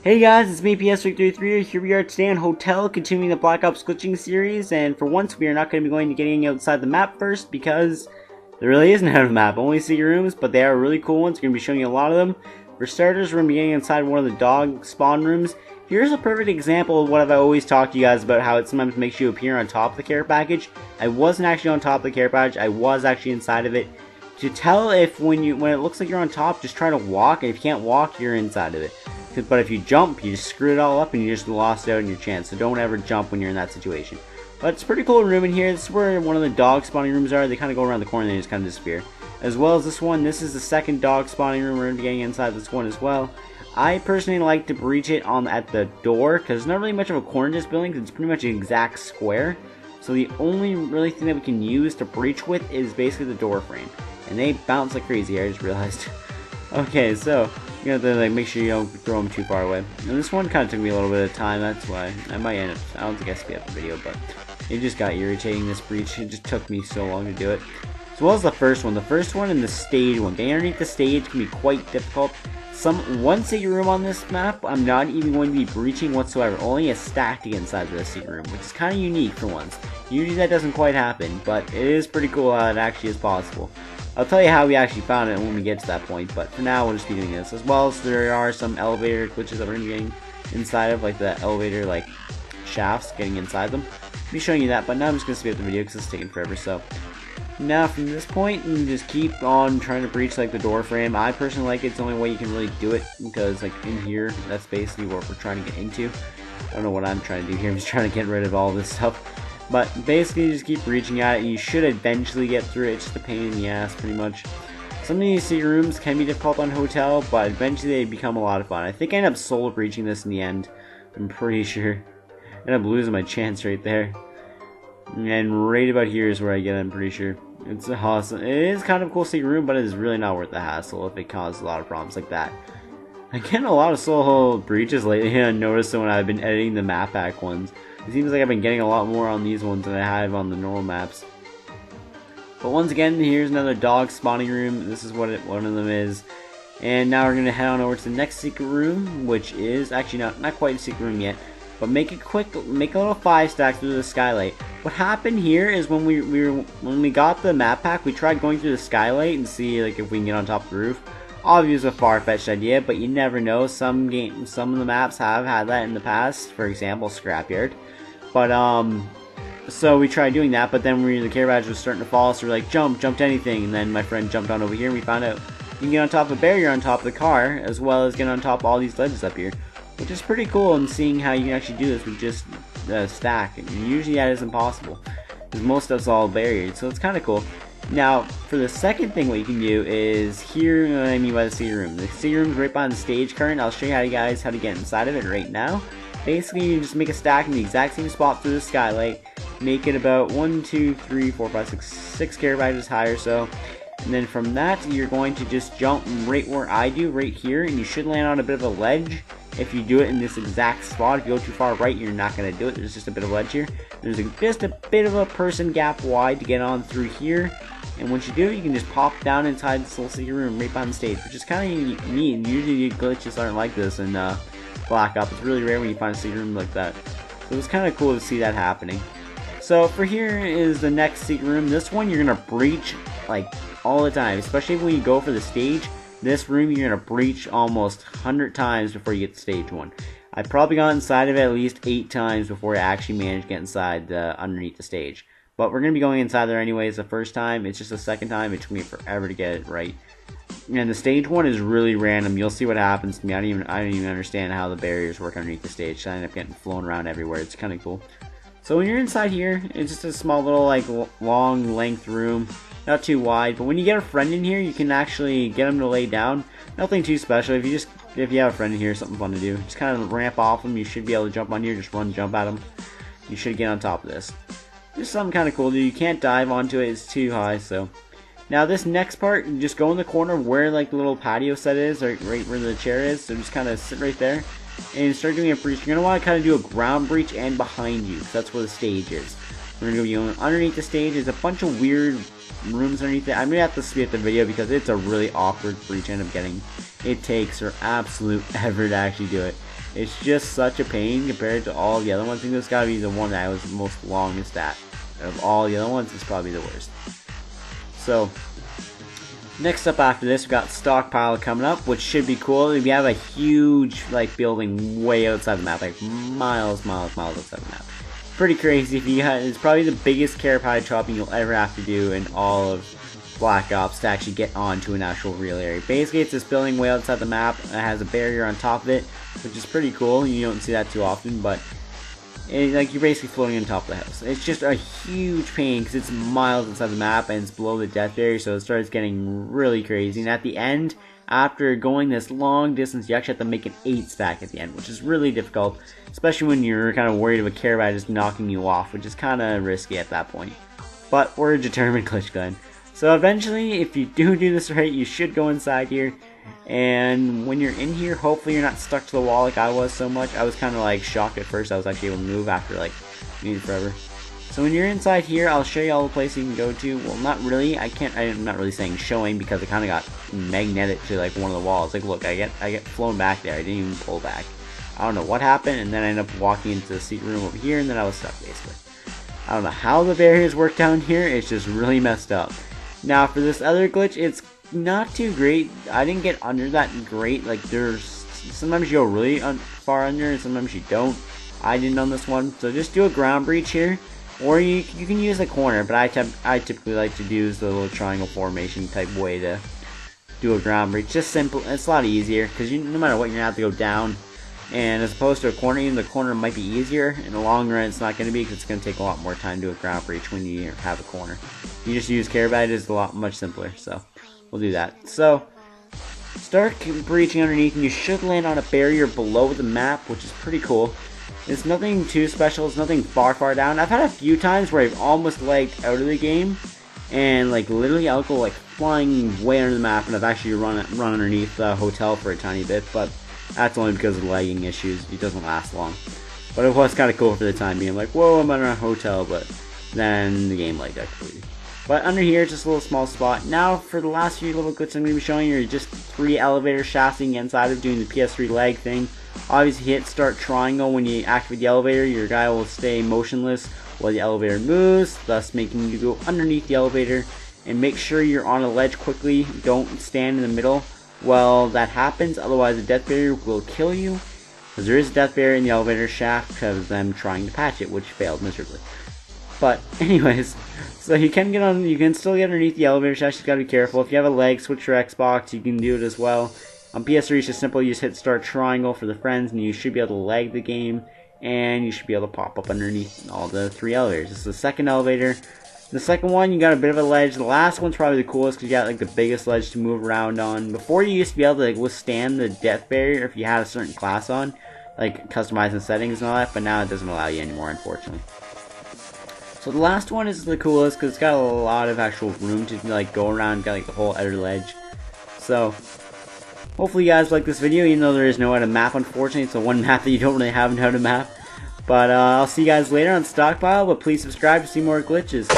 Hey guys, it's me PS333. Here we are today on Hotel, continuing the Black Ops glitching series, and for once we are not going to be going to getting outside the map first because there really isn't out of the map, only secret rooms, but they are really cool ones. We're going to be showing you a lot of them. For starters, we're going to be getting inside one of the dog spawn rooms. Here's a perfect example of what I've always talked to you guys about, how it sometimes makes you appear on top of the care package. I wasn't actually on top of the care package, I was actually inside of it. To tell if when it looks like you're on top, just try to walk, and if you can't walk, you're inside of it. But if you jump, you just screw it all up and you just lost out on your chance. So don't ever jump when you're in that situation. But it's a pretty cool room in here. This is where one of the dog spawning rooms are. They kind of go around the corner and they just kind of disappear. As well as this one. This is the second dog spawning room. We're going to be getting inside this one as well. I personally like to breach it at the door because there's not really much of a corner in this building because it's pretty much an exact square. So the only really thing that we can use to breach with is basically the door frame. And they bounce like crazy, I just realized. Okay, so you have to make sure you don't throw them too far away. And this one kind of took me a little bit of time, that's why I might end up, I don't think I speed up the video, but it just got irritating, this breach. It just took me so long to do it. As well as the first one. The first one and the stage one. Getting underneath the stage can be quite difficult. One secret room on this map, I'm not even going to be breaching whatsoever. Only a stack to get inside of the secret room, which is kind of unique for once. Usually that doesn't quite happen, but it is pretty cool how it actually is possible. I'll tell you how we actually found it when we get to that point, but for now we'll just be doing this. As well as there are some elevator glitches that we're going to be getting inside of, like the elevator shafts, getting inside them. I'll be showing you that, but now I'm just going to speed up the video because it's taking forever. So now from this point, you just keep on trying to breach the door frame. I personally like it. It's the only way you can really do it because in here, that's basically what we're trying to get into. I don't know what I'm trying to do here. I'm just trying to get rid of all this stuff. But basically, you just keep reaching at it, and you should eventually get through it. It's just a pain in the ass, pretty much. Some of these secret rooms can be difficult on Hotel, but eventually they become a lot of fun. I think I ended up solo breaching this in the end. I'm pretty sure. I ended up losing my chance right there. And right about here is where I get it, I'm pretty sure. It's awesome. It is kind of a cool secret room, but it is really not worth the hassle if it causes a lot of problems like that. I'm getting a lot of solo breaches lately, I noticed when I've been editing the map pack ones. It seems like I've been getting a lot more on these ones than I have on the normal maps. But once again, here's another dog spawning room. This is what one of them is. And now we're going to head on over to the next secret room, which is actually not quite a secret room yet. But make it quick, make a little 5-stack through the skylight. What happened here is when we got the map pack, we tried going through the skylight and see if we can get on top of the roof. Obviously, a far-fetched idea, but you never know. Some of the maps have had that in the past. For example, Scrapyard. But so we tried doing that, but then the care badge was starting to fall, so we're like, jump to anything. And then my friend jumped on over here, and we found out you can get on top of a barrier on top of the car, as well as get on top of all these ledges up here, which is pretty cool. And seeing how you can actually do this with just a stack, and usually that isn't possible because most stuff's all barriered, so it's kind of cool. Now, for the second thing, what you can do is here. What I mean by the secret room. The secret room is right behind the stage current. I'll show you guys how to get inside of it right now. Basically, you just make a stack in the exact same spot through the skylight. Make it about 1, 2, 3, 4, 5, 6 care packages high or so. And then from that, you're going to just jump right where I do, right here. And you should land on a bit of a ledge if you do it in this exact spot. If you go too far right, you're not going to do it. There's just a bit of ledge here. There's just a bit of a person gap wide to get on through here. And once you do it, you can just pop down inside this little secret room right behind the stage, which is kind of neat. Usually glitches aren't like this in Black Ops. It's really rare when you find a secret room like that. So it's kind of cool to see that happening. So for here is the next secret room. This one you're going to breach all the time, especially when you go for the stage. This room you're going to breach almost 100 times before you get to stage 1. I probably got inside of it at least 8 times before I actually managed to get inside underneath the stage. But we're going to be going inside there anyways the first time. It's just the second time. It took me forever to get it right. And the stage one is really random. You'll see what happens to me. I don't even understand how the barriers work underneath the stage. So I end up getting flown around everywhere. It's kind of cool. So when you're inside here, it's just a small little long length room. Not too wide. But when you get a friend in here, you can actually get them to lay down. Nothing too special. If you have a friend in here, something fun to do. Just kind of ramp off them. You should be able to jump on here. Just jump at them. You should get on top of this. Just something kind of cool to do. You can't dive onto it. It's too high. So now this next part, you just go in the corner where the little patio set is, or right where the chair is. So just kind of sit right there and start doing a breach. You're going to want to kind of do a ground breach and behind you. So that's where the stage is. We're gonna be going underneath the stage. There's a bunch of weird rooms underneath it. I'm gonna have to speed up the video because it's a really awkward breach I end up getting. It takes her absolute ever to actually do it. It's just such a pain compared to all the other ones. I think this gotta be the one that I was the most longest at. Out of all the other ones, it's probably the worst. So, next up after this, we got Stockpile coming up, which should be cool. We have a huge, like, building way outside the map, like miles outside the map. Pretty crazy. It's probably the biggest carrot pie chopping you'll ever have to do in all of Black Ops to actually get onto an actual real area. Basically, it's this building way outside the map. It has a barrier on top of it, which is pretty cool. You don't see that too often, but like you're basically floating on top of the house. It's just a huge pain because it's miles inside the map and it's below the death barrier, so it starts getting really crazy. And at the end, after going this long distance, you actually have to make an 8 stack at the end, which is really difficult, especially when you're kind of worried of a carrot pie just knocking you off, which is kind of risky at that point. But we're a determined glitch gun. So eventually, if you do this right, you should go inside here. And when you're in here, hopefully you're not stuck to the wall like I was so much. I was kind of like shocked at first. I was actually able to move after like needed forever. So when you're inside here, I'll show you all the places you can go to. Well, not really. I'm not really saying showing because I kind of got magnetic to like one of the walls. Like, look, I get flown back there. I didn't even pull back. I don't know what happened, and then I ended up walking into the secret room over here, and then I was stuck basically. I don't know how the barriers work down here. It's just really messed up. Now for this other glitch, it's not too great. I didn't get under that great. Like, there's sometimes you go really far under and sometimes you don't. I didn't on this one, so just do a ground breach here, or you can use a corner, but I typically like to use the little triangle formation type way to do a ground breach. Just simple. It's a lot easier because no matter what, you're gonna have to go down, and as opposed to a corner, even the corner might be easier. In the long run, it's not going to be because it's going to take a lot more time to do a ground breach when you have a corner. You just use carrot pie, it's much simpler. So we'll do that. So start breaching underneath, and you should land on a barrier below the map, which is pretty cool. It's nothing too special. It's nothing far down. I've had a few times where I've almost lagged out of the game, and like literally I'll go like flying way under the map, and I've actually run underneath the hotel for a tiny bit, but that's only because of lagging issues. It doesn't last long. But it was kind of cool for the time being. Like, whoa, I'm under a hotel, but then the game lagged out completely. But under here, just a little small spot. Now, for the last few little glitches I'm going to be showing you are just 3 elevator shafts inside of doing the PS3 lag thing. Obviously, hit start triangle when you activate the elevator. Your guy will stay motionless while the elevator moves, thus making you go underneath the elevator. And make sure you're on a ledge quickly. Don't stand in the middle while that happens, otherwise the death barrier will kill you. Because there is a death barrier in the elevator shaft because of them trying to patch it, which failed miserably. But anyways, so you can still get underneath the elevator shaft. You just gotta be careful. If you have a leg, switch your Xbox, you can do it as well. On PS3, it's just simple. You just hit start triangle for the friends, and you should be able to lag the game, and you should be able to pop up underneath all the 3 elevators. This is the second elevator. The second one, you got a bit of a ledge. The last one's probably the coolest because you got like the biggest ledge to move around on. Before, you used to be able to like withstand the death barrier if you had a certain class on, like customizing settings and all that, but now it doesn't allow you anymore, unfortunately. So the last one is the coolest because it's got a lot of actual room to like go around, got like the whole outer ledge. So hopefully you guys like this video, even though there is no how to map, unfortunately. It's the one map that you don't really have how to map. But I'll see you guys later on Stockpile, but please subscribe to see more glitches.